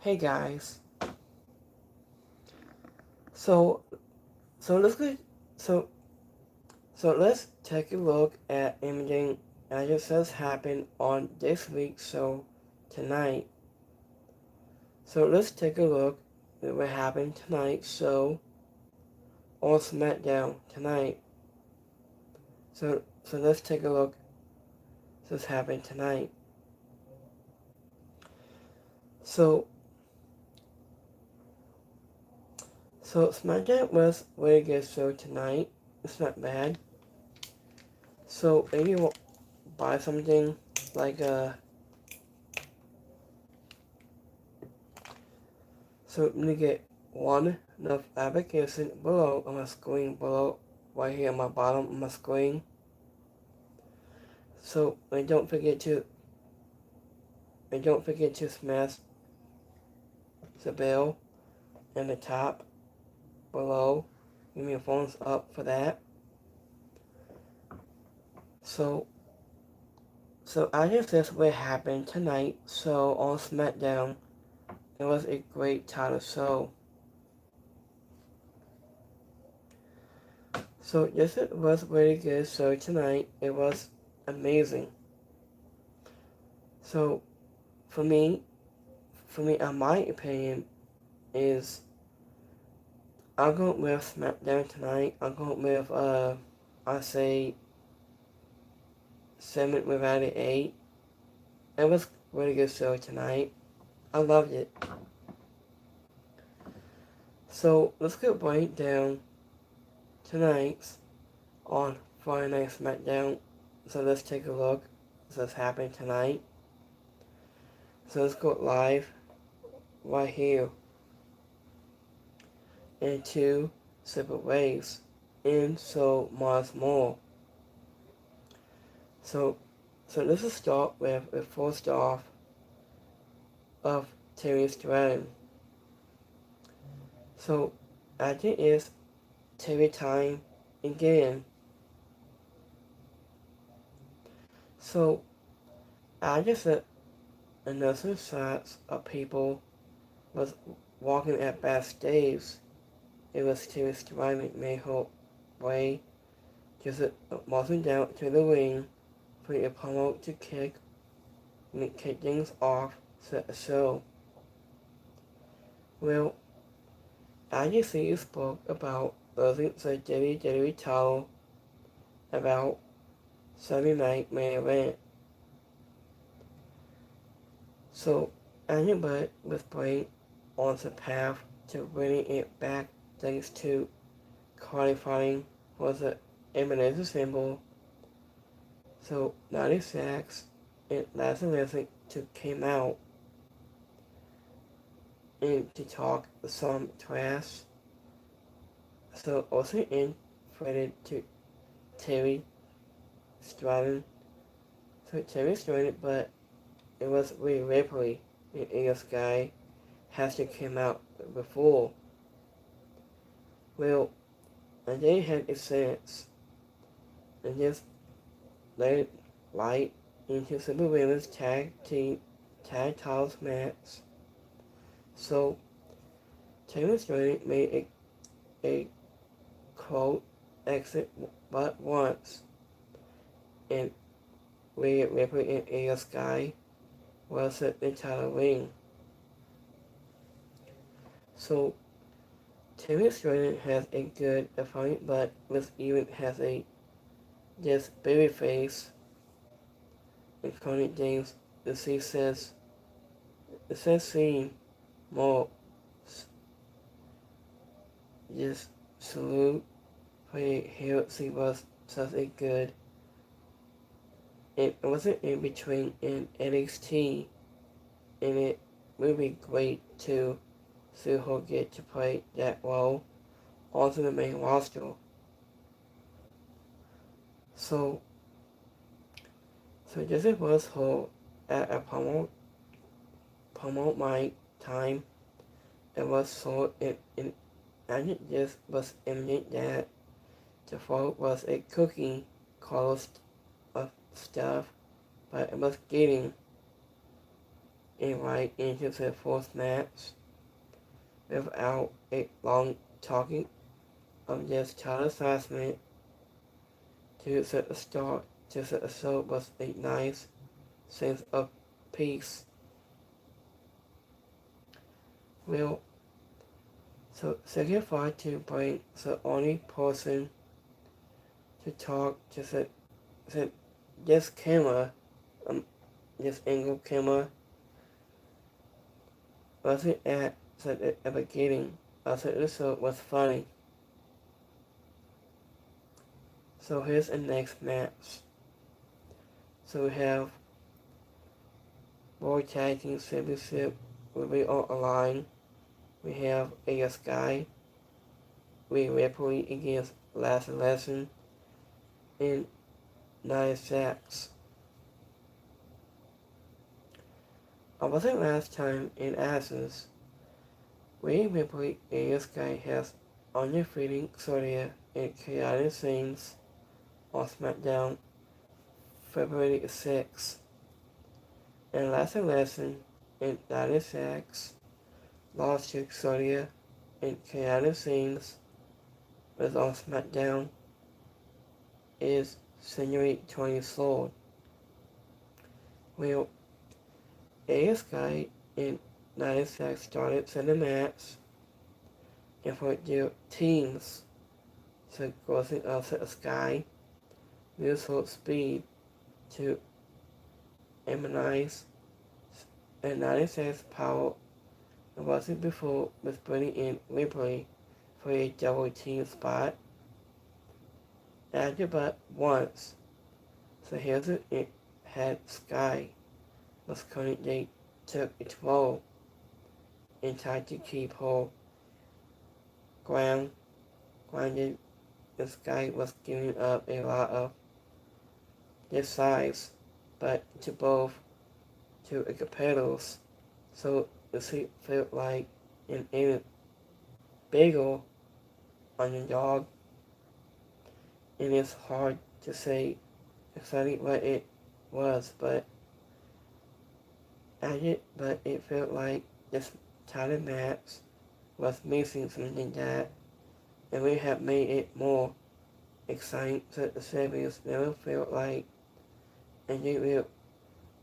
Hey guys, so so let's go, so so let's take a look at imaging as it says happened on this week. So tonight, so let's take a look at what happened tonight. So on Smackdown tonight. So let's take a look. This happened tonight. So so Smackdown was a really good show tonight. It's not bad. So if you want to buy something like so I'm gonna get one enough application below on my screen below right here on my bottom of my screen. So and don't forget to smash the bell in the top below. Give me a thumbs up for that. So I just this what happened tonight. So on Smackdown, it was a great title show. So yes, it was a really good show tonight. It was amazing. So for me, in my opinion, is I'm going with SmackDown tonight. I'm going with I say 7 without an 8. It was a really good show tonight. I loved it. So let's get right down tonight's on Friday Night SmackDown. So let's take a look. What's happening tonight. So let's go live right here in two separate ways. And so much more. So let's just start with the first off of Terry's Dragon. So I think it's Terry time again. So I just another shots of people was walking at backstage. It was Terry's Dragon made her way just walking down to the ring for a promo to kick things off the show. Well, I just see you spoke about losing the WWE title about Sunday night main event. So anybody was playing on the path to winning it back thanks to qualifying for the elimination symbol. So 96 and Lazarus to came out and to talk some trash. So also inflated to Terry Stratton. So Terry Stratton, but it was Rhea Ripley and this guy has to come out before. Well, and they had a sense and just let it light into Super Women's tag titles match. So Terry Stratton made a quote exit but once, and Rhea Ripley and Io Sky was at the title ring. So Terry Stratton has a good opponent, but Miss Even has a this babyface. And Connie James, the C says, it says see more just salute for here she was such a good. It wasn't in between in NXT, and it would be great to see her get to play that role onto the main roster. So this was her at a promote my time. It was so and it just was imminent that the fault was a cookie closed of stuff, but it was getting and right into the fourth match without a long talking of just chastisement to set the start. To set the show was a nice sense of peace. Well, so say goodbye to bring the only person to talk to the this camera, this angle camera wasn't at the beginning. I said the show was funny. So here's the next match. So we have World Tag Team Championship will be on the line. We have A Sky, Rhea Ripley against Last Lesson, and Nia Jax. I wasn't last time in Athens. Rhea Ripley and A Sky has undefeated Soria and chaotic scenes on Smackdown February 6th. And Last Lesson and Nia Jax lost to Soria and chaotic scenes was on Smackdown is January 23rd. Well, A Sky and Nia Jax started the match and for their teams, so crossing up the Sky, useful speed to immunize and Nia Jax power and wasn't before was bringing in Ripley for a double team spot. After but once, so here's it had Sky was currently took its role and tried to keep her grounded. The Sky was giving up a lot of this size, but to both to the competitors, so the seat felt like an even bigger underdog, and it's hard to say exactly what it was, but it felt like this title match was missing something that and would have made it more exciting so the series never felt like a real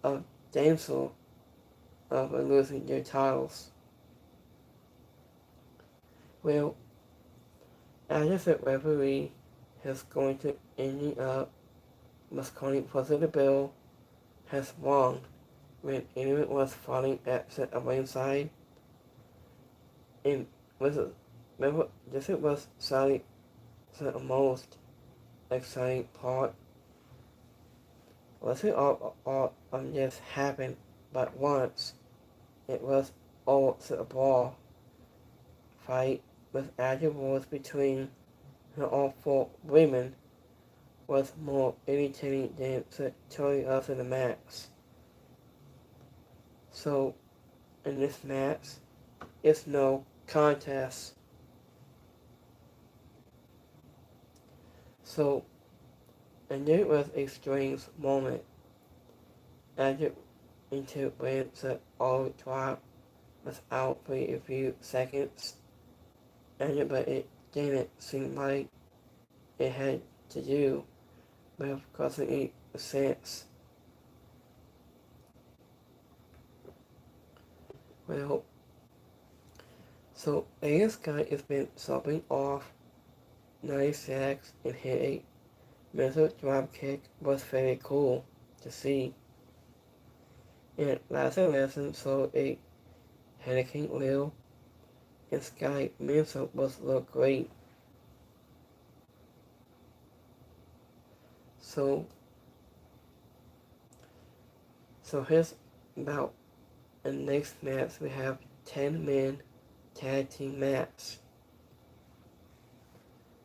of danger of losing their titles. Well, after the referee is going to ending up miscalling for the bell has won when anyone was falling at the ringside and was remember this was sadly the most exciting part. Was it all of this happened but once? It was all the brawl fight with afterwards between the all four women was more irritating than the totally of the match. So in this match, it's no contest. So, and there was a strange moment after into when the all drop was out for a few seconds, and but it didn't seem like it had to do with causing any sense. Well, so AS guy has been sopping off 96 and hit a missile drop kick was very cool to see. And last lesson saw a hurricane wheel and sky missile was look great. So here's about the next match we have 10-man tag team match.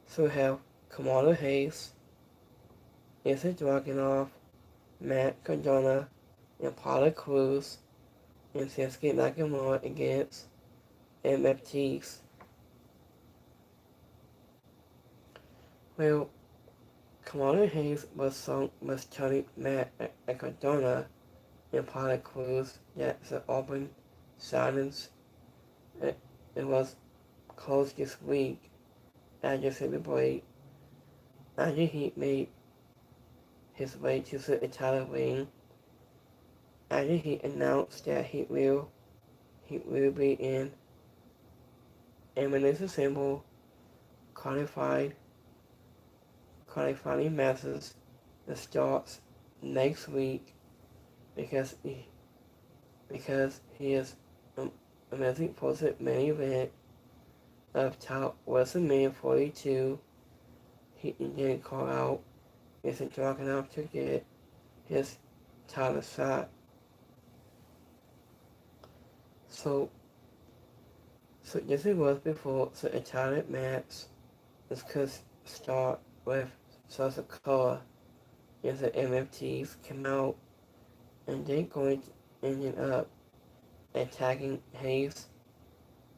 So we have Kamala Hayes, Izzy Dragunov, Matt Cardona, and Paula Cruz, and Shinsuke Nakamura against MFTs. Well, Kamala Hayes was telling Matt Cardona in Pilot Cruise that's an open silence. It, it was closed this week after celebrate after he made his way to the Italian wing after he announced that he will be in eminence symbol qualified qualifying matches that starts next week because he is amazing for the main event of top WrestleMania 42. He didn't call out isn't strong enough to get his title shot. So this was before the entire match. This could start with Sasha Color as the MFTs came out and they going to ended up attacking Hayes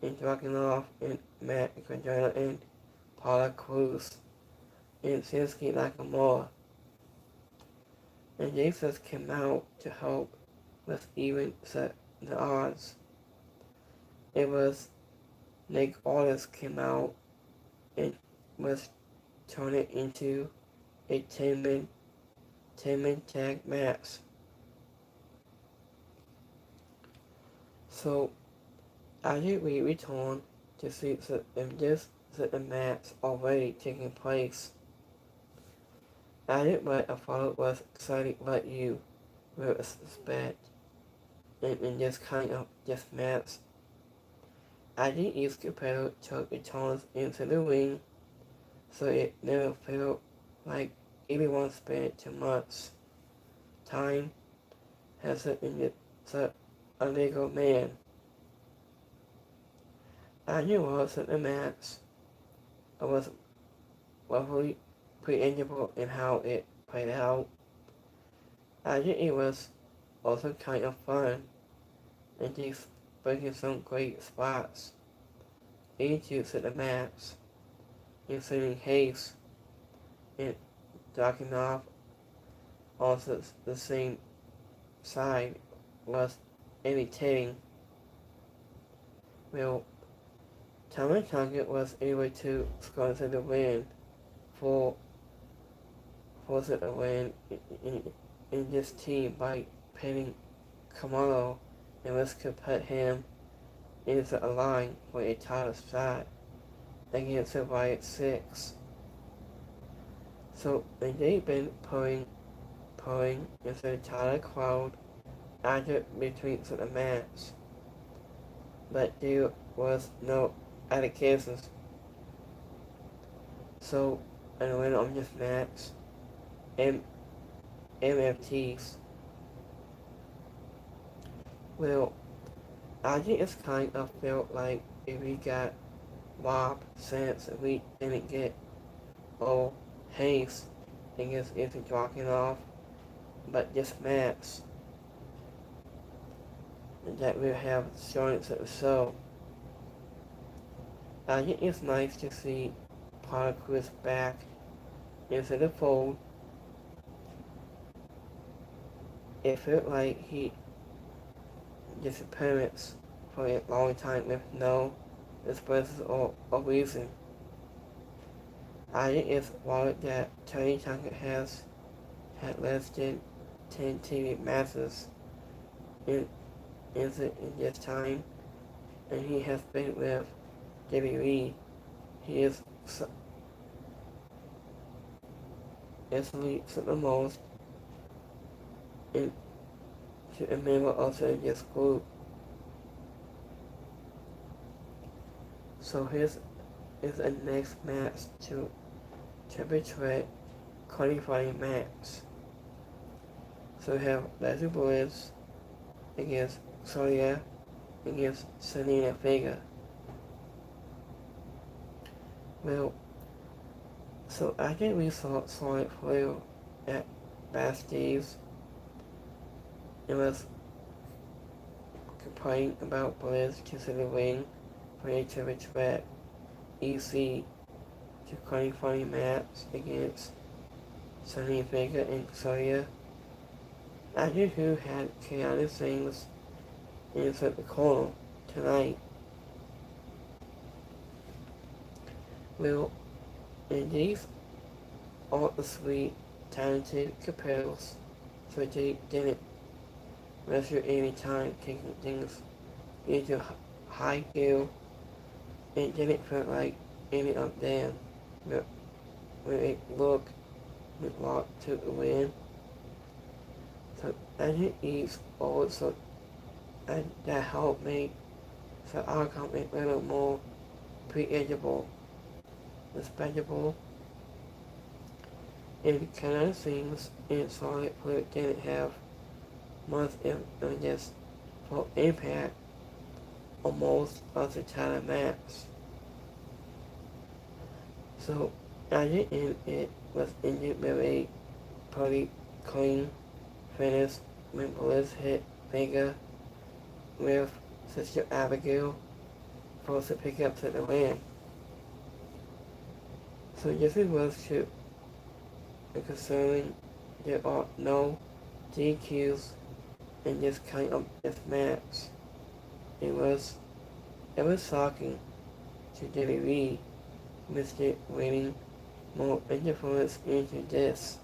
and Dragunov and Matt Cardona and Paula Cruz and Shinsuke Nakamura. And they just came out to help with even the odds. It was Nick Aldis came out and was turned it into a 10-man tag match. So after we returned to see the match already taking place, I did what I thought was exciting what you would expect in this kind of this match. I think each competitor took a turn into the ring, so it never felt like everyone spent too much time as a illegal man. I knew was in the match. I was roughly predictable in how it played out. I think it was also kind of fun, and just breaking some great spots into the match, including Hayes and docking off on the same side was irritating. Well, Tommy Target was able to score the win for the win in this team by pinning Kamalo, and this could put him into a line for a title shot against the Riot 6. So they've been pouring into the title crowd after between the match, but there was no allegations. So and the winner of this match, MFTs. Well, I think it's kind of felt like if we got robbed since we didn't get Hayes against isn't talking off, but this match that we have shown it to the show. I think it's nice to see Paula Cruz back into the fold. It felt like he disappearance for a long time with no expression or reason. I think it's wild that Tony Tucker has had less than 10 TV matches in this time, and he has been with WWE. He is easily the most in to a member of this group. So his is the next match to triple threat qualifying match. So we have Leslie Bliss against Sonya against Selena Vega. Well, so after we saw Sonya Flair at backstage, it was complaining about Bliss to the ring for a triple threat EC to qualifying match against Selena Vega and Sonya. After who had chaotic things inside the corner tonight. Well, in these are the sweet, talented couples, so they didn't measure any time taking things into high gear. It didn't feel like any of them when it looked to the wind. So as it eats also and that helped make the outcome a little more predictable, respectable, and kind of things in solid food didn't have much evidence for impact on most of the China maps. So at the end it was ended with a pretty clean finish when police hit Vega with Sister Abigail forced to pick up to the win. So this was to concerning there are no DQs in this kind of this match. It was shocking to WWE Mr. winning more interference into this.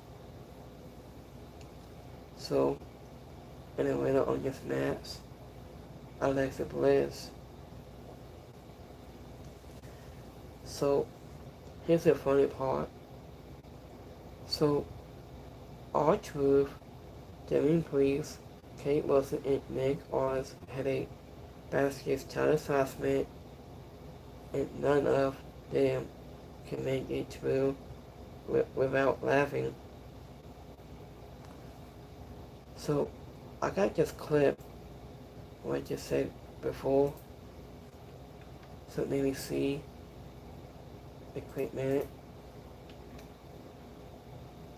So, and the winner on this match, Alexa Bliss. So, here's the funny part. So, R-Truth, Devin Priest, Kate Wilson, and Meg Oz had a backstage child assessment, and none of them can make it through without laughing. So, I got this clip, what I just said before. So let me see a quick minute.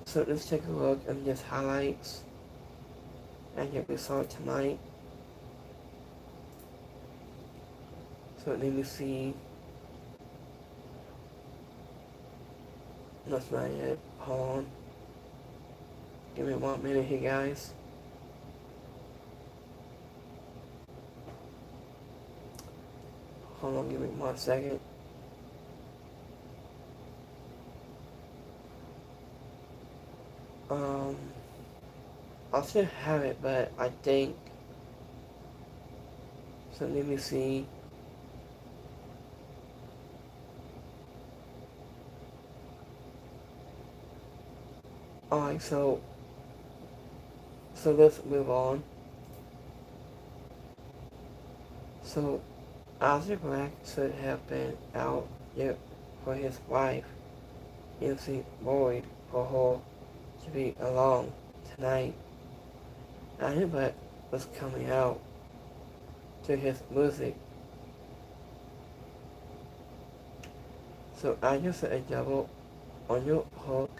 So let's take a look at this highlights and what we saw tonight. So let me see. That's not it. Hold on. Give me 1 minute here, guys. Hold on, give me 1 second. I still have it, but I think. So let me see. Alright, so let's move on. So, Ozzy Black should have been out yet for his wife, Nancy Boyd, for her to be alone tonight. Ozzy Black was coming out to his music. So I just a double on your hook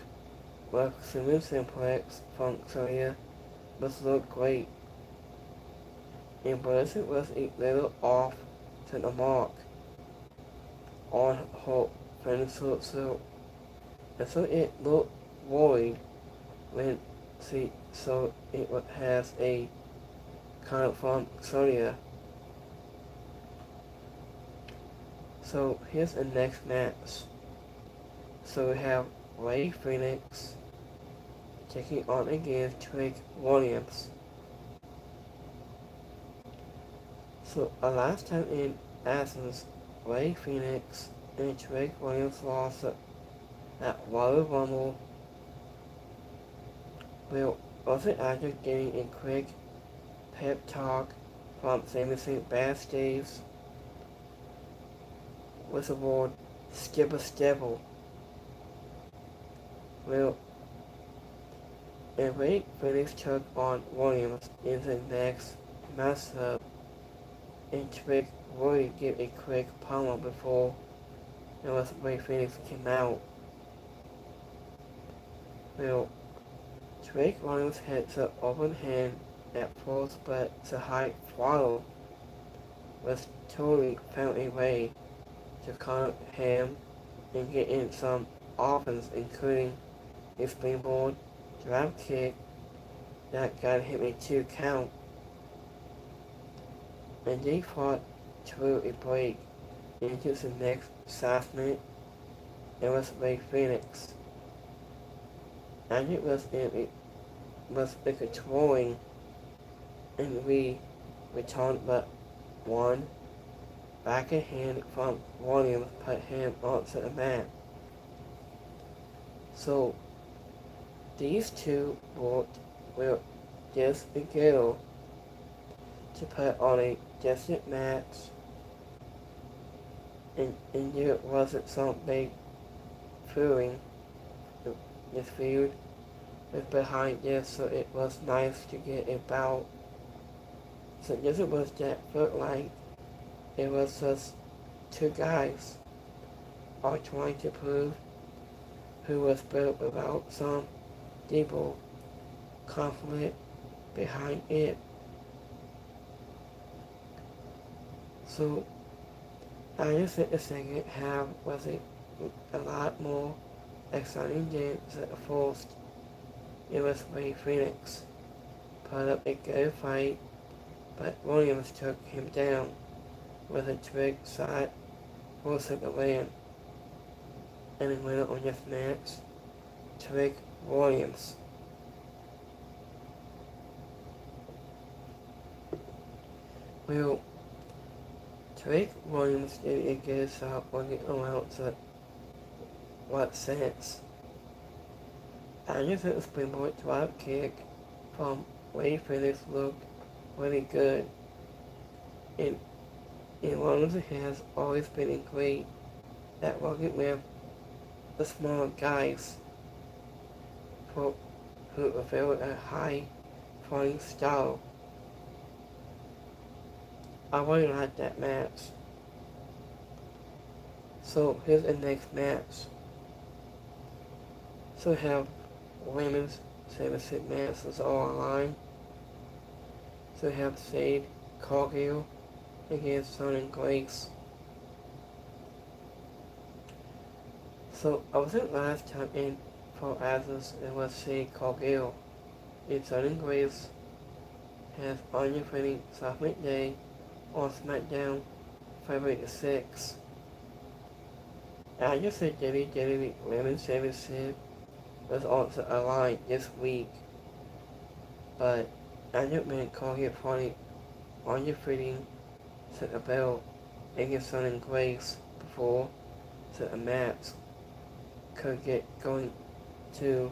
with Sumo Simplex from Korea was look great. And Blizzard was a little off to the mark on her finisher, so it looked void when so it has a kind from Korea. So here's the next match. So we have Ray Phoenix taking on against Trick Williams. So last time in Athens, Ray Phoenix and Trick Williams lost at Royal Rumble. Well, was it after getting a quick pep talk from famously backstage with the word Skipper Stipple? Well, and Ray Phoenix took on Williams in the next matchup, and Trick Roy gave a quick promo before Ray Phoenix came out. Well, Trick Williams had the open hand at first, but the high throttle was totally found a way to counter him and get in some offense, including a springboard, drop kick, that guy hit me 2 count, and they fought through a break into the next assessment. It was Ray Phoenix, and it was a controlling, and we returned but one backhand from Williams put him onto the mat. So these two will just together to put on a decent match, and there wasn't some big feeling. This feud was behind this, so it was nice to get a bout. So this was that felt like it was just two guys all trying to prove who was better without some deeper conflict behind it. So I just think the second half was a lot more exciting than the first. It was Ray Phoenix put up a good fight, but Williams took him down with a trick shot for the win. And the winner on this match, Trick Williams. Well, Trick Williams did a good job working around the what sense. I just think the springboard drop kick from Ray Phoenix looked really good. And Williams has always been great at working with the smaller guys who avail a high flying style. I really like that match. So here's the next match. So we have women's 7-6 matches all online. So we have Sade Cargill against Sonya Grace. So I was it last time in for Atlas, it was Sade Cargill. And Sonya Grace has Anya fighting Sophomore Day on Smackdown February 6th. I just said WWE Women's Championship was also aligned this week, but I didn't really call it funny on your fitting to the belt against Sonya Grace before the match could get going to.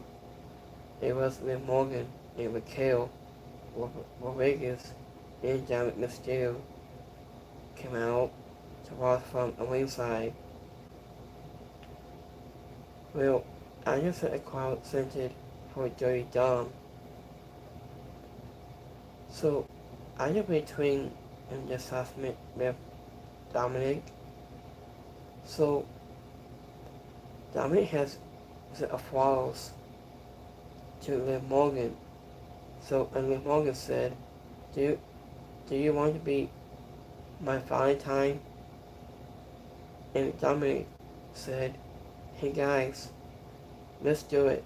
It was Liv Morgan and Raquel Rodriguez and Dominic Mysterio came out to watch from a ringside. Well, I just had a crowd centered for Dirty Dom. So, I just between and just assessment with Dominic. So, Dominic has a flaws to Liv Morgan. So, and Liv Morgan said, do you want to be my Valentine? And Dominic said, hey guys, let's do it.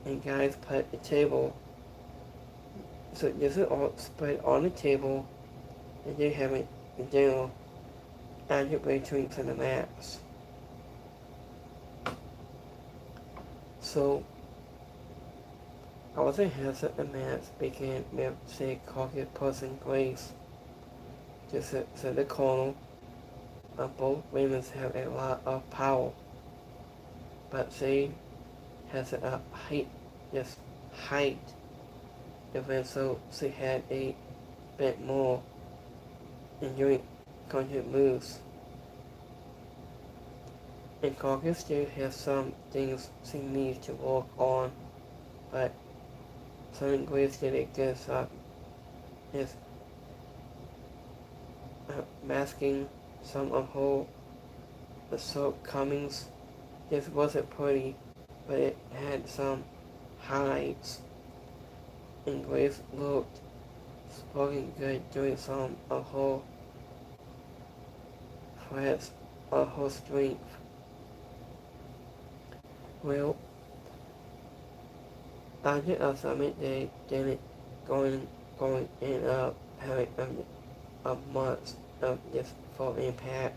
And guys put a table. So this is all spread on the table, and they have a dinner and you're between for the maps. So I was ahead that the maps began with say Caucasian person Grace. Just said the corner of both women have a lot of power. But she has a height, just height. Even so, she had a bit more enjoying content moves. And Caucus still has some things she needs to work on, but Sonya Grace did a good job is masking some of her shortcomings. This wasn't pretty, but it had some highlights. And Grace looked spoken good doing some of her threats of her strength. Well, After a summit day, then going in having a month of this full impact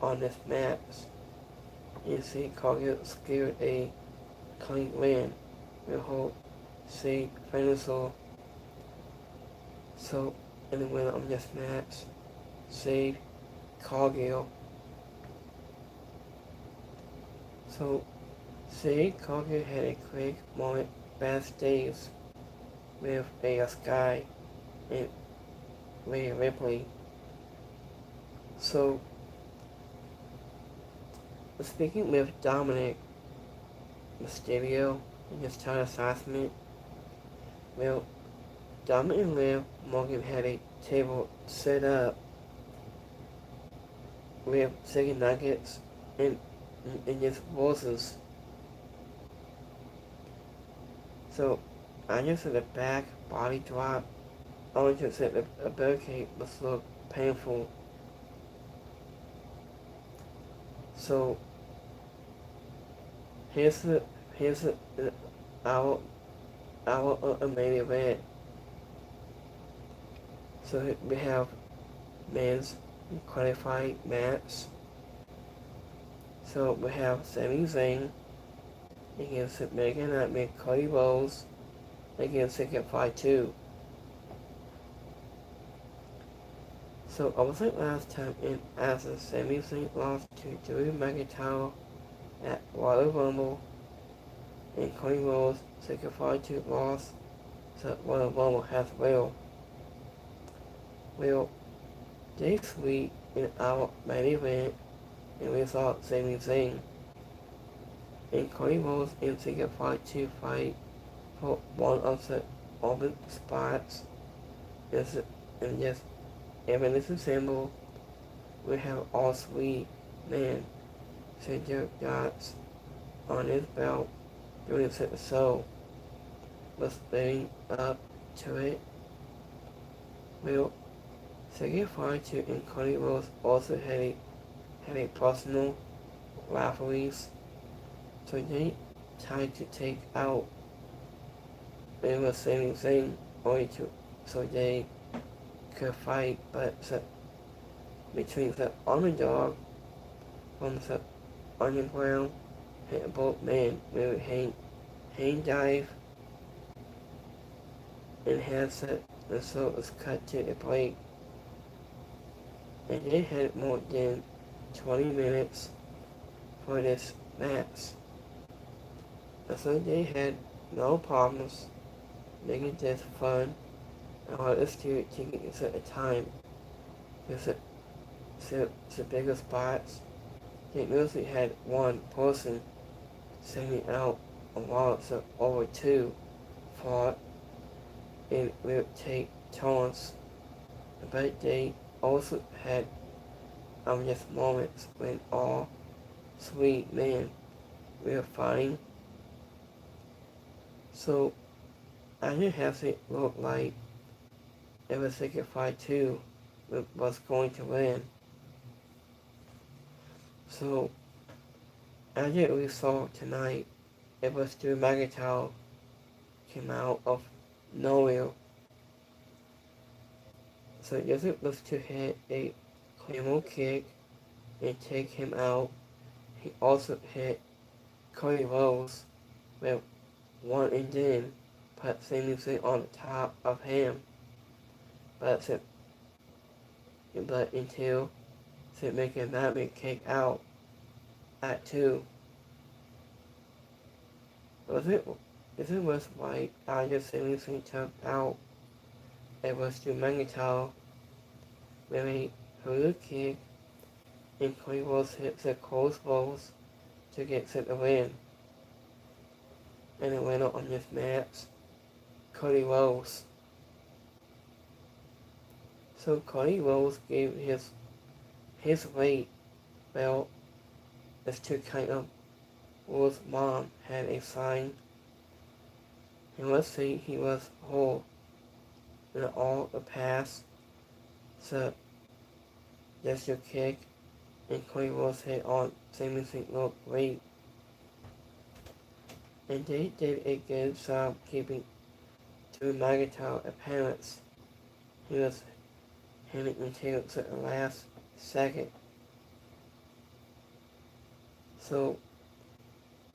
on this maps. You see Cargill secured a clean win. We hope see Venezuela so in the win on this match. Save Cargill. So see Cargill had a quick moment backstage with a Sky and Rhea Ripley. So speaking with Dominic Mysterio and his title assignment, well, Dominic and Liv Morgan had a table set up with chicken nuggets and just roses. So I just at the back body drop. I only just said a barricade must look painful. So here's the our main event. So we have men's qualified match. So we have Sami Zayn against Megan Nightmare, Cody Rhodes against Second Fight 2. So I was like last time, and after Sami Zayn lost to Drew McIntyre at Royal Rumble, and Cody Rhodes Second Fight 2 lost to Royal Rumble as well. Well, this week in our main event, and we saw Sami Zayn and Cody Rhodes in Second Fight 2 fight for one of the open spots. And just even this symbol, we have all three men set their dots on his belt during the show. Was leading up to it. Well, Second Fight 2 and Cody Rhodes also had a personal rivalries, so they tried to take out it was Sami Zayn only to so they could fight, but between the underdog from the underground and both men with hang dive and headset, and so it was cut to the plate. And they had more than 20 minutes for this match. And so they had no problems making this fun and allowed us to get at a time. Because the bigger spots, they usually had one person sending out a while so over two fought and would take turns. But they also had just moments when all three men were fighting. So I didn't have to look like it was Second Fight 2 was going to win. So as we saw tonight, it was Drew McIntyre came out of nowhere. So this was to hit a Claymore kick and take him out. He also hit Cody Rhodes with one and then put Sami Zayn on the top of him. But until making that big kick out at 2. If it was right after Sami Zayn took out, it was to McIntyre with a hoodoo kick and Cody Rhodes hit the crossbows to get the win. And the winner on this match, Cody Rhodes. So Cody Rhodes gave his weight belt as to kind of Rhodes' mom had a sign. And let's say he was whole in all the past. So just your kick and Cody Rhodes hit on Sami Zayn looked great. and they did a good job keeping to Magatal appearance. He was handing until to the last second. So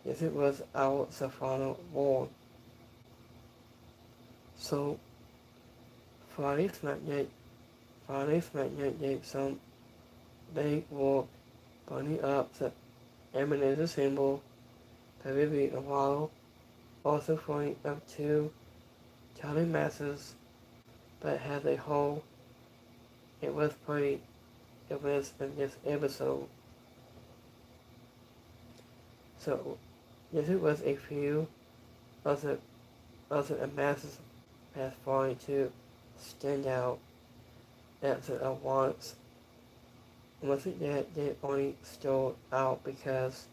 yes, it was our final war. So Friday SmackDown did some big war burning up the Eminence symbol, Pavilion a while, also throwing up two tiny masses, but as a whole, it was pretty events in this episode. So yes, it was a few other masses past 42 stand out at the awards. Was it that they only stood out because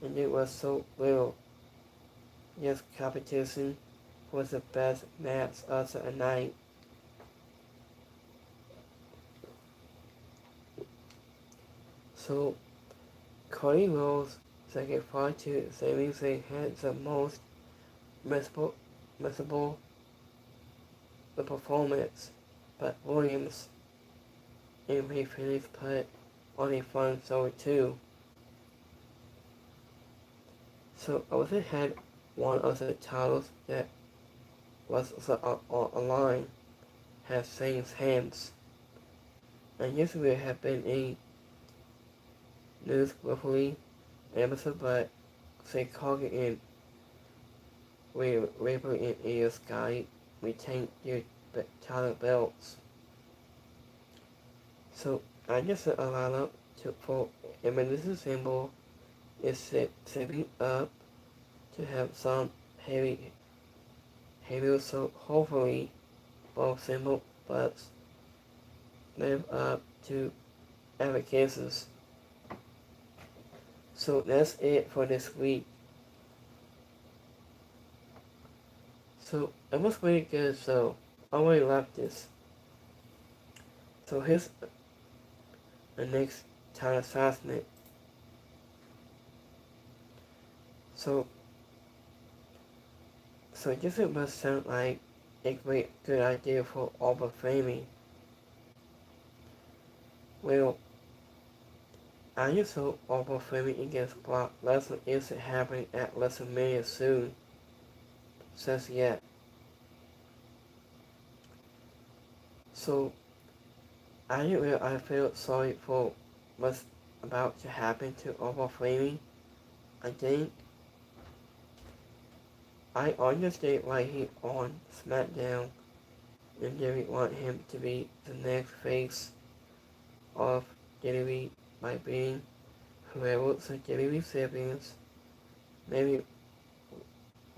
it was so little? Yes, competition was the best match of the night. So Cody Rhodes second 42 savings they had the most missable the performance, but Williams and Ray Phoenix put on a fun show too. So I also had one of the titles that was on a line has Saint's hands. And yes, we have been a news weekly episode, but say Cogan and Raper and Io Sky retain their title belts. So I just set a lineup for emergency symbol is setting up to have some heavy, so hopefully both symbol butts live up to advocacies. So that's it for this week. So it was really good, so I really loved this. So here's the next title assessment. So this must sound like a good idea for Albert Framing. Well, I just hope Albert Framing against Brock Lesnar isn't happening at WrestleMania soon. Says yet. So I feel sorry for what's about to happen to Albert Framing. I think I understand why he on Smackdown and didn't want him to be the next face of WWE by being whoever the WWE recipients. Maybe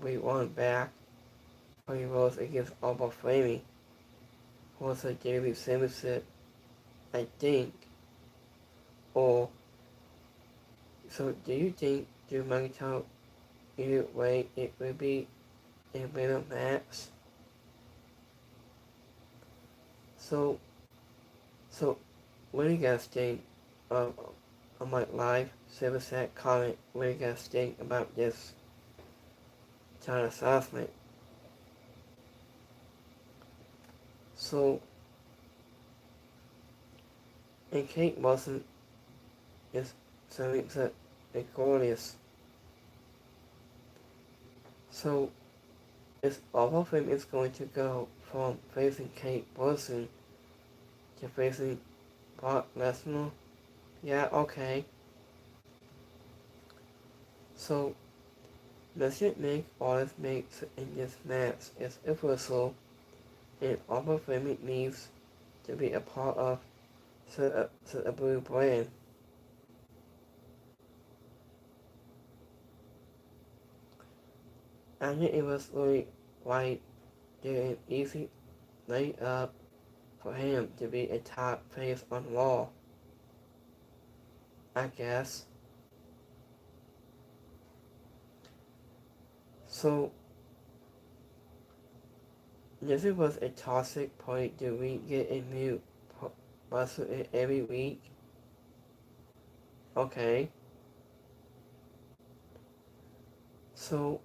we want back when he was against Albert Framing, who was a WWE championship, I think. Or so do you think Drew McIntyre either way it would be a better match? So what do you guys think of on my live service set comment? What do you guys think about this China assessment? So and Kate Wilson is something that glorious. So all of them is going to go from facing Kate Wilson to facing Brock Lesnar. Yeah, okay. So let's just make all this makes in this match is universal, and Albert Fleming needs to be a part of the blue brand. I think it was really like an easy lay up for him to be a top face on Raw, I guess. So this was a toxic point. Do we get a new wrestler every week? Okay. So,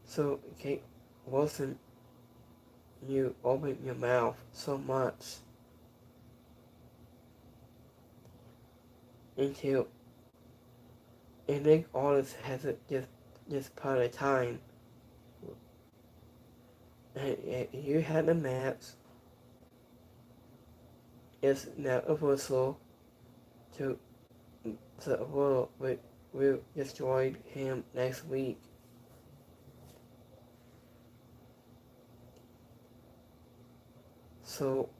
so Kate Wilson, you open your mouth so much until it makes all this has it just part of time. And you had the match. It's now a whistle to the world will destroy him next week. So,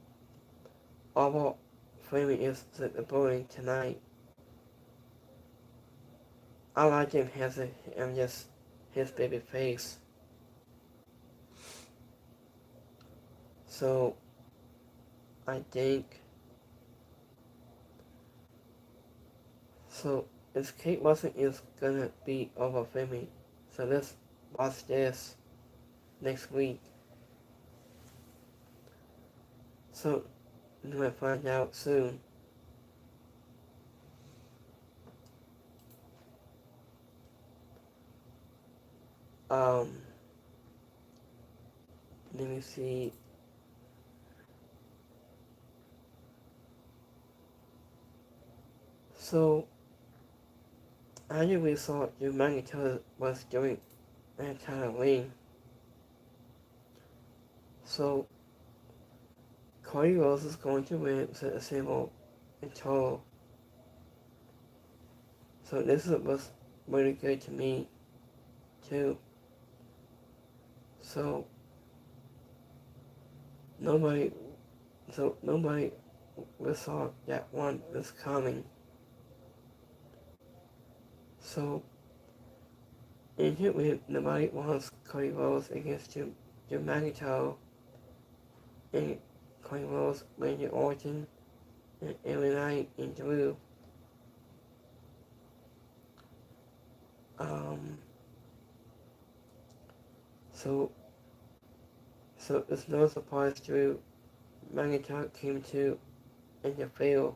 our framing is the building tonight. I like him and just his baby face. So, I think, so if Kate Wilson is gonna be over framing, so let's watch this next week. So, you might find out soon. Let me see. So, I usually saw your Magneto was doing that kind of ring. So, Cody Rose is going to win the single in total. So this was really good to me, too. So, nobody saw that one was coming. So, in here, nobody wants Cody Rose against Jim Magneto, and Cody Rose, Randy Orton, and every night in Drew. So it's no surprise Drew Magneto came to interfere.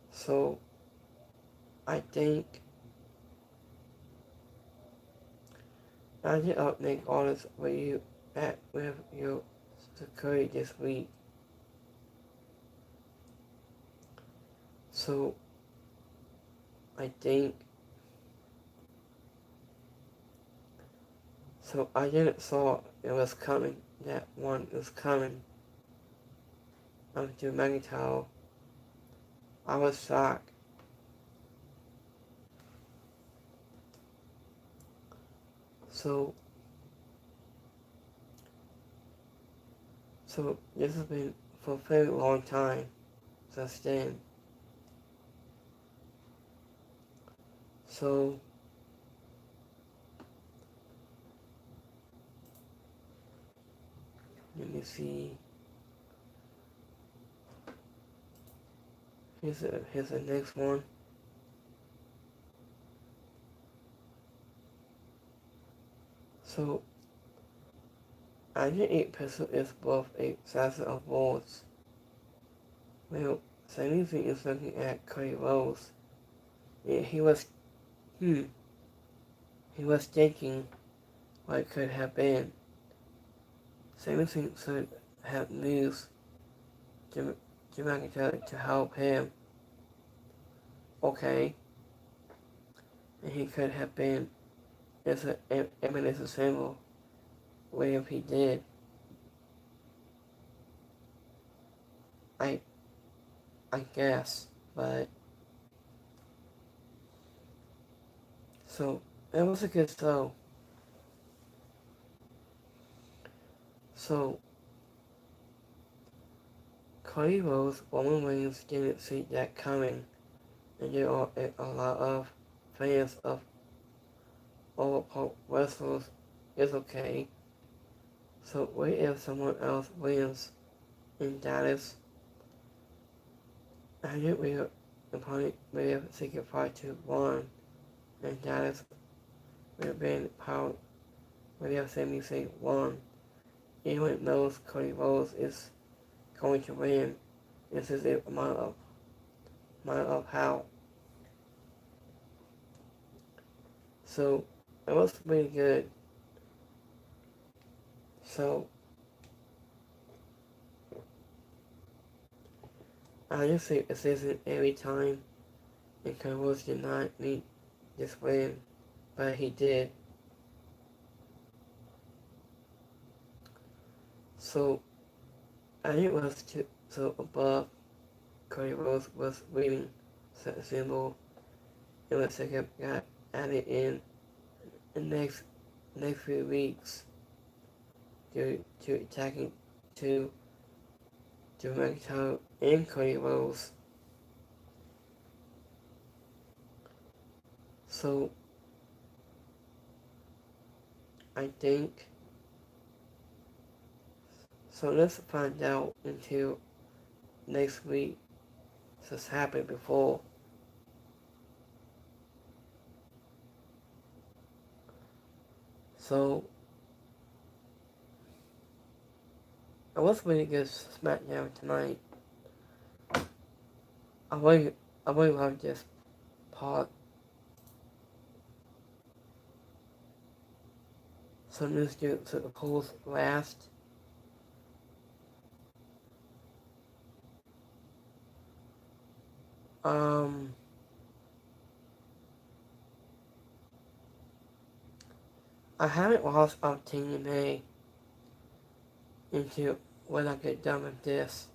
So I think I did update all this with you with your security this week. So I think so I didn't saw it was coming. That one was coming. To Magneto. I was shocked. So this has been for a very long time since then. So let me see. Here's the next one. So Agent 8 Pistol is both a assassin of wolves. Well, same thing is looking at Cody Rose. Yeah, he was thinking what it could have been. Same thing should have news to McIntyre to help him. Okay. And he could have been as a symbol. What if he did? I guess, but so it was a good show. So Cody Rose, Roman Reigns didn't see that coming, and there are a lot of fans of all wrestlers is okay. So what if someone else wins in Dallas? I think we have taken part to one, and Dallas would have been powered. We have Sami Zayn one. Anyone knows Cody Rhodes is going to win. This is the amount of mind of how. So it was really good. So I just think this isn't every time, and Carlos did not need this win, but he did. So I think it was so above Cody Rhodes was winning set symbol. It looks like it got added in the next few weeks due to attacking to McIntyre and Cody Rhodes. So I think so. Let's find out until next week. This happened before. So it was really good Smackdown tonight. I really love this part. So let's do the polls last. I haven't lost opportunity into when I get done with this.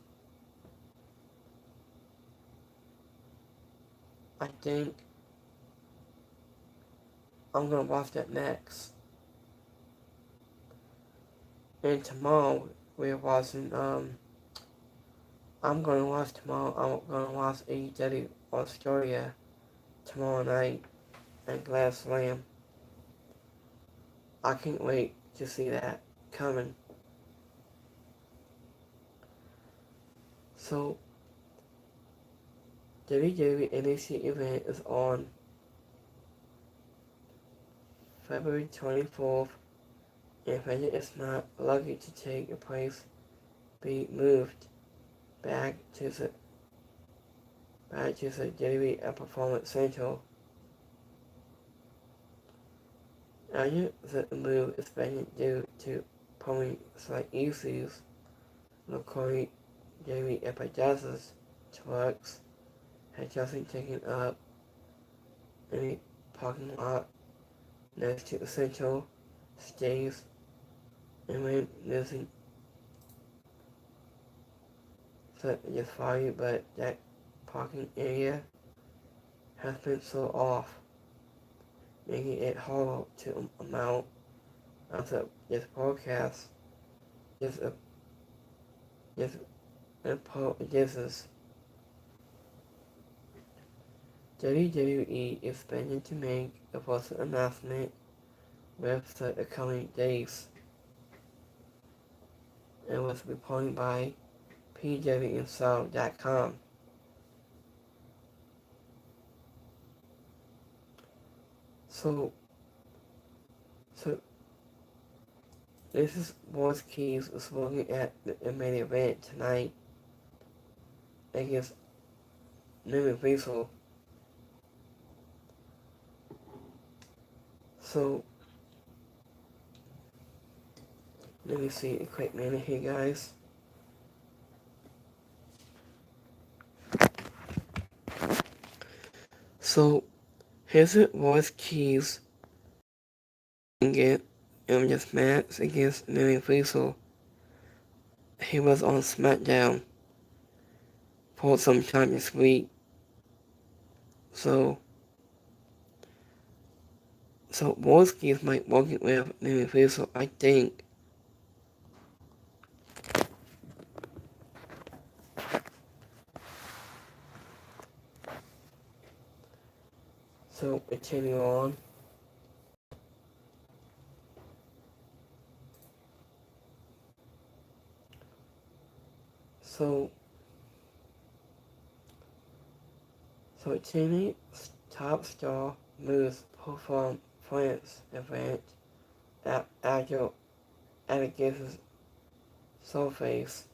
I think I'm gonna watch that next. And tomorrow we're watching I'm gonna watch AEW Australia tomorrow night and Glass Slam. I can't wait to see that coming. So WWE NXT event is on February 24th. If it is not lucky to take a place, be moved back to the WWE Performance Center. After the move is being due to plumbing slight issues, locally WWE Epidasis trucks had just been taken up in a parking lot next to the central stage and when losing just fire, but that parking area has been so off, making it harder to amount of this broadcast. This is WWE is planning to make a first announcement with the coming days. It was reported by PWInsider.com. So this is Wars Keys is looking at the main event tonight against Newman Vessel. So let me see a quick minute here, guys. So here's it Wars Keys against this match against Newman Vessel. He was on Smackdown for some time this week. So Wolski is working with Newman Vessel, I think. So continue on. So Timmy's top star moves perform France event at Alligator's surface.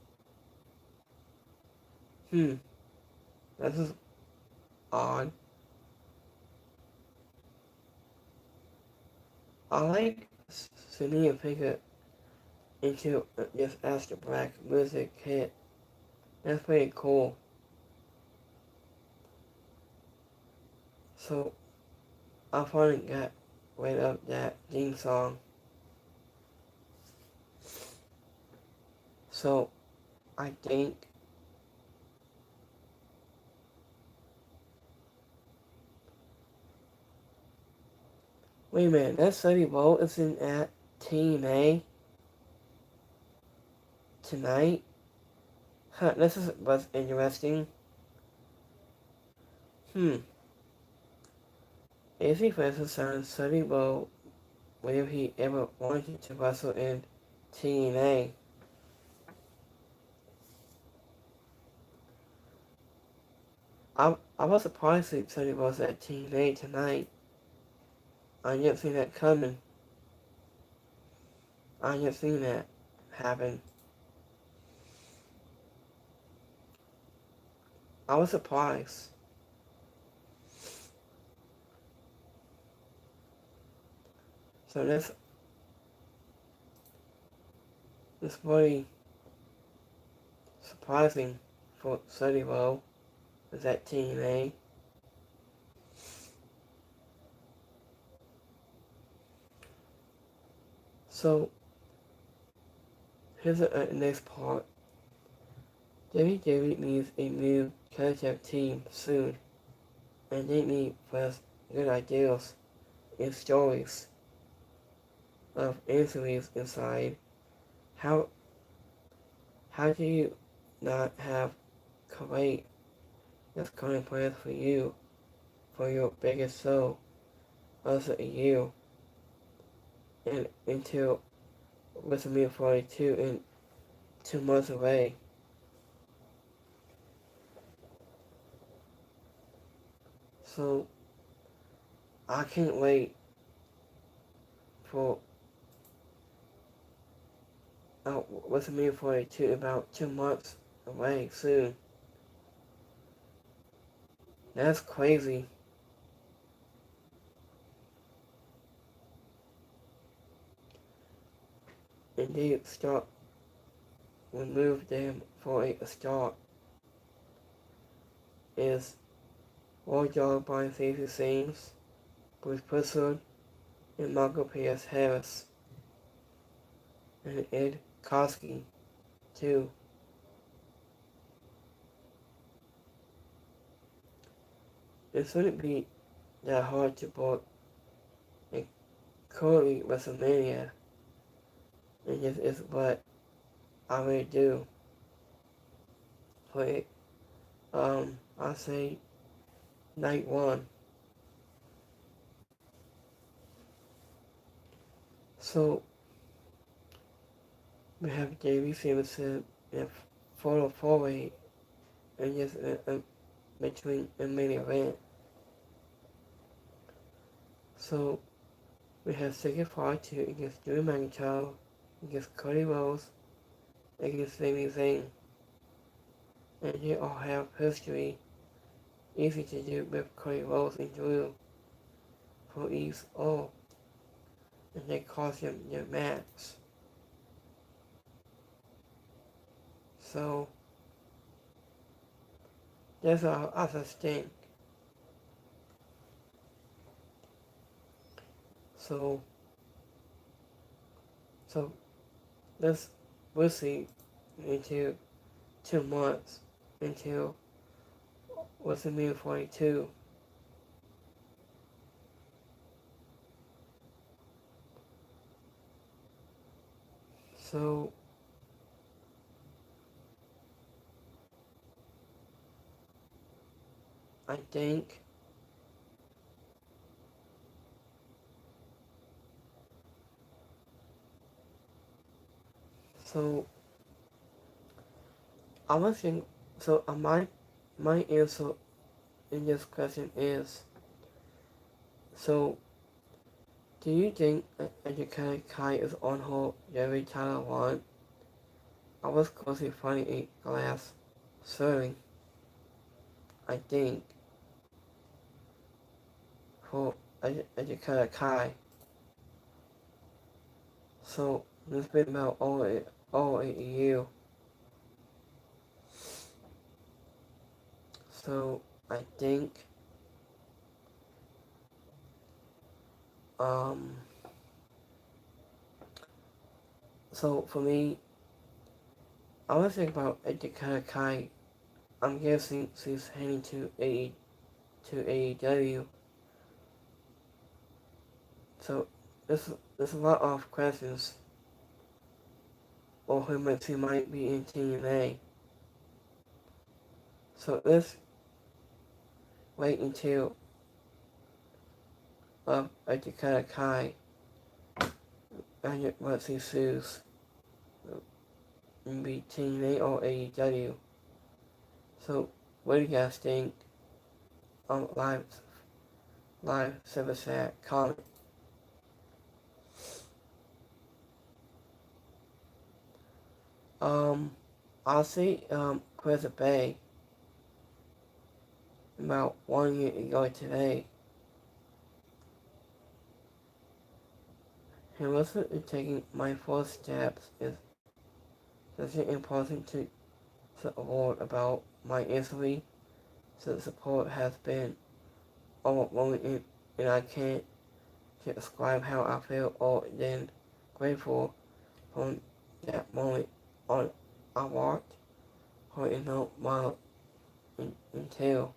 This is odd. I like sending a picture into just as the black music hit. That's pretty cool. So I finally got rid of that theme song. So I think wait a minute, that Sunny Bowl isn't at TNA tonight? Huh, was interesting. AC versus on Sunny Bowl whether he ever wanted to wrestle in TNA. I was surprised that Sunny was at TNA tonight. I didn't see that coming. I didn't see that happen. I was surprised. So this really surprising for Sunny Bowl was at TNA. So here's the next part. WWE needs a new concept team soon, and they need first good ideas and stories of injuries inside. How how do you not have great that's current plans for you for your biggest show also a year and until WrestleMania 42 in 2 months away? So I can't wait for WrestleMania 42 about 2 months away soon. That's crazy. And they start remove them for a start is Roy Dog Brian Stacey Sames, Bruce Pritchard, and Michael P.S. Harris, and Ed Koski, too. It shouldn't be that hard to book a currently WrestleMania, and this is what I really do. For I say night one. So we have Davey Stevenson in photo forward and just between a main event. So we have Second Fight 2 against Drew McIntyre, against Cody Rhodes, against Sami Zayn. And they all have history easy to do with Cody Rhodes and Drew for ease all. And they cost them their match. So that's our other thing. So we'll see into 2 months until WrestleMania 42. So I think so I was thinking so my answer in this question is so do you think Educated Kai is on her every title one? I was closely finding a glass serving. I think. for Educator Kai. So it's been about over a year. So I think so for me, I was thinking about Educator Kai. I'm guessing she's heading to AEW. So there's a lot of questions or who she might be in TNA. So let's wait until Educator Kai and what she sues in be TNA or AEW. So what do you guys think? Live service at comment. I'll see Chris Bay about 1 year ago today. He wasn't taking my first steps is such an important to support about my injury. So the support has been overwhelming and I can't describe how I feel or then grateful from that moment on. I walked for a while until.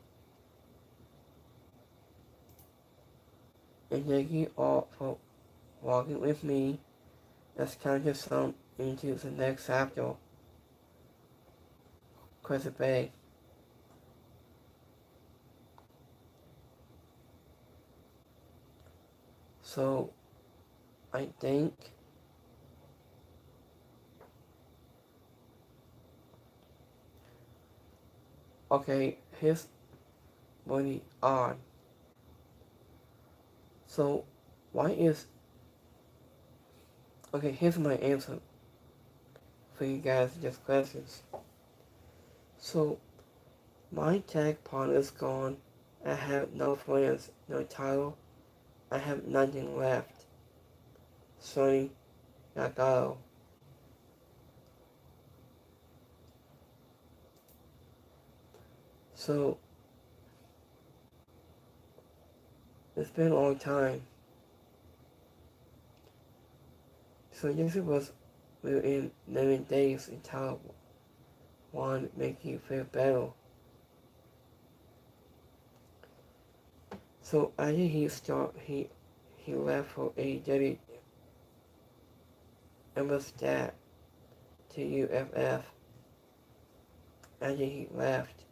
And thank you all for walking with me. Let's turn this song into the next chapter. Chris Bay. So I think okay, here's what we are. So why is okay, here's my answer for you guys just questions. So my tag partner is gone. I have no friends, no title. I have nothing left. Sonny Nagano. So it's been a long time. So this was within 11 days until one make you feel better. So after he left for AEW and was that to UFF after he left.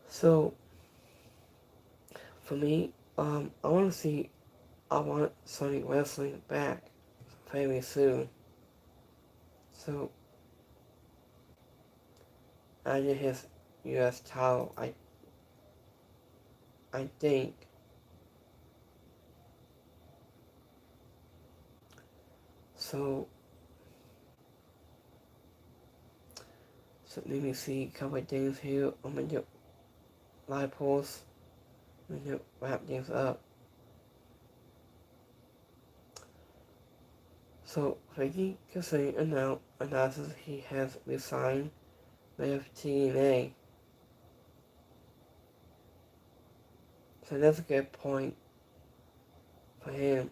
So for me, I want Sonic Wrestling back very soon. So after his US title, I think so. So let me see a couple of things here. I'm gonna do live posts. I'm gonna wrap things up. So Frankie Kazarian announces he has resigned with TNA. So that's a good point for him.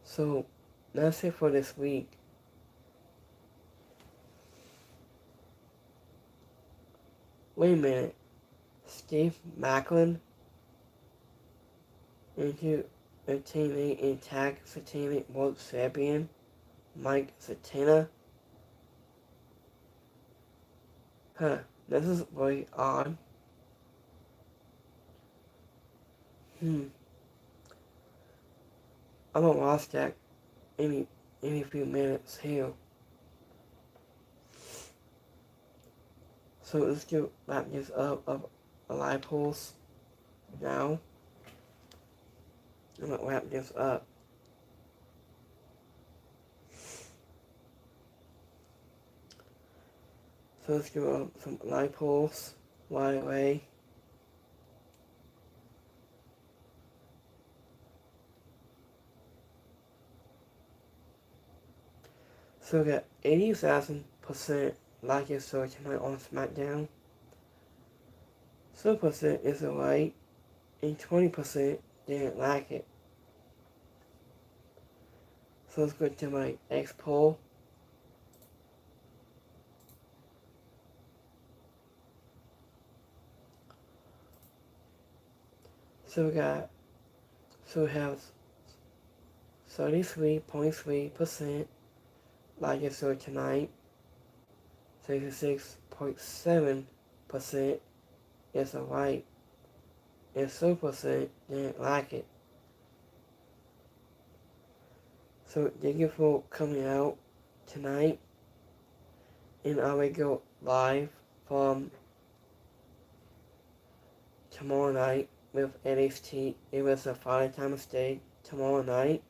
So that's it for this week. Wait a minute. Steve Macklin into a TNA and tag for TNA World Champion Mike Satana. This is very odd. I'm gonna watch that any few minutes here. So let's do wrap this up of a live post now. I'm gonna wrap this up. So let's do some light pulse right away. So we got 87% like it so tonight on Smackdown. 7% is alright, and 20% didn't like it. So let's go to my X poll. So we have 33.3% like it so tonight. 66.7% is alright, and 7% didn't like it. So thank you for coming out tonight, and I will go live from tomorrow night with NXT. It was a 5-time stay tomorrow night.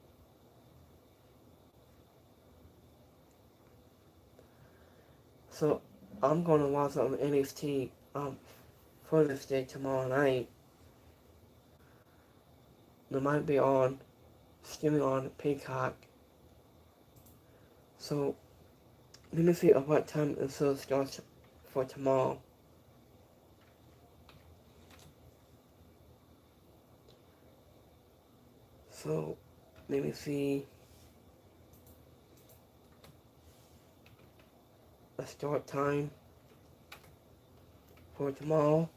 So I'm gonna watch some NXT for this day tomorrow night. It might be on streaming on Peacock. So let me see at what time the show starts for tomorrow. So let me see the start time for tomorrow.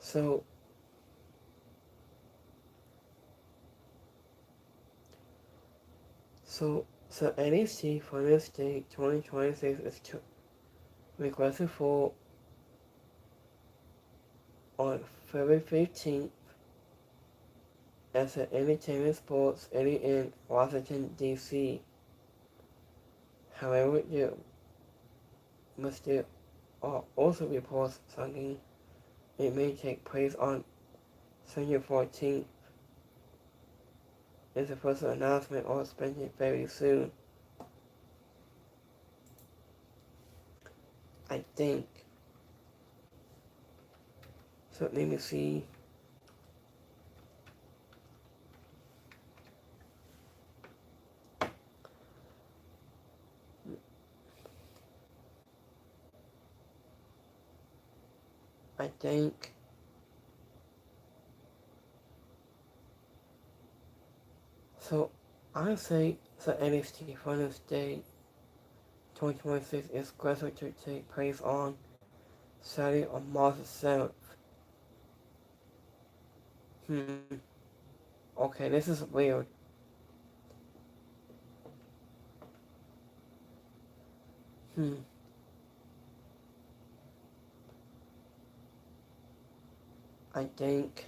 So NXT for this day 2026 is requested for on February 15th at the Entertainment Sports Center in Washington, D.C. However, there are also reports saying it may take place on September 14th. It's the first announcement or expected very soon. I think. So let me see. I think. So I say the NXT Finals Day 2026 is scheduled to take place on Saturday on March 7th. Okay, this is weird. I think.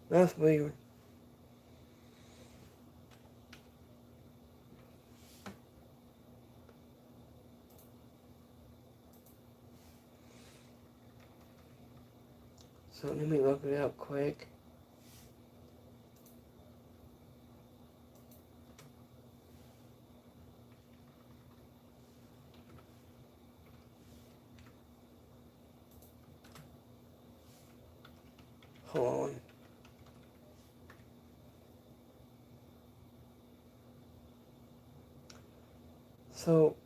That's weird. So let me look it up quick. Hold on. So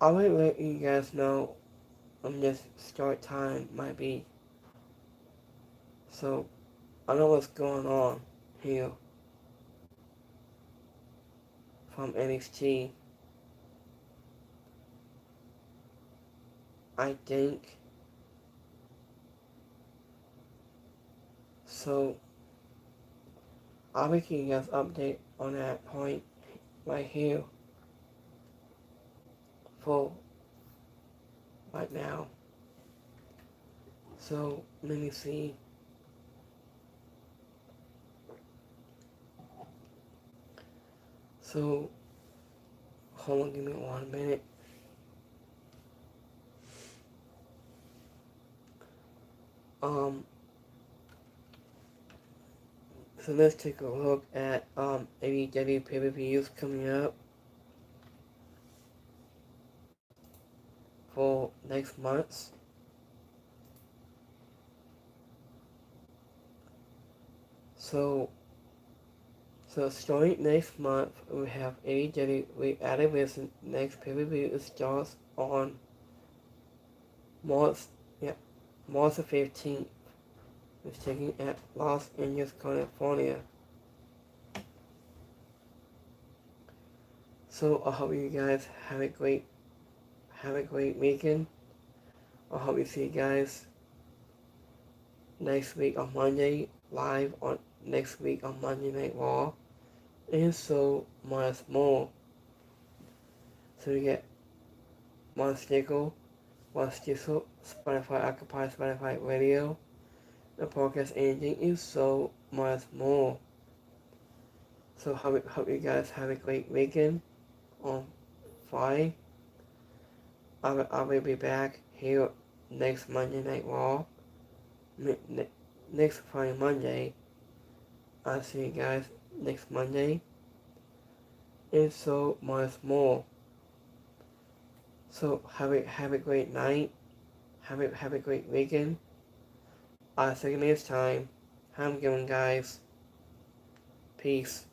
I will let you guys know when this start time might be. So I know what's going on here from NXT. I think. So I'll be giving you guys update on that point right here for right now. So let me see. So hold on, give me 1 minute. So let's take a look at AEW pay-per-views coming up for next month. So starting next month, we have AEW. We added this next pay-per-view. It starts on March, yeah, March the 15th. It's taking at Los Angeles, California. So I hope you guys have a great weekend. I hope you see you guys next week on Monday, live on next week on Monday Night Raw, and so much more. So you get Monstickle, Spotify, Occupy, Spotify Radio, the podcast anything, and so much more. So hope you guys have a great weekend on Friday. I will be back here next Monday Night Raw. Next Friday, Monday. I'll see you guys next Monday. And so much more. So have a great night. Have a great weekend. I'll see you next time. Have a good one, guys. Peace.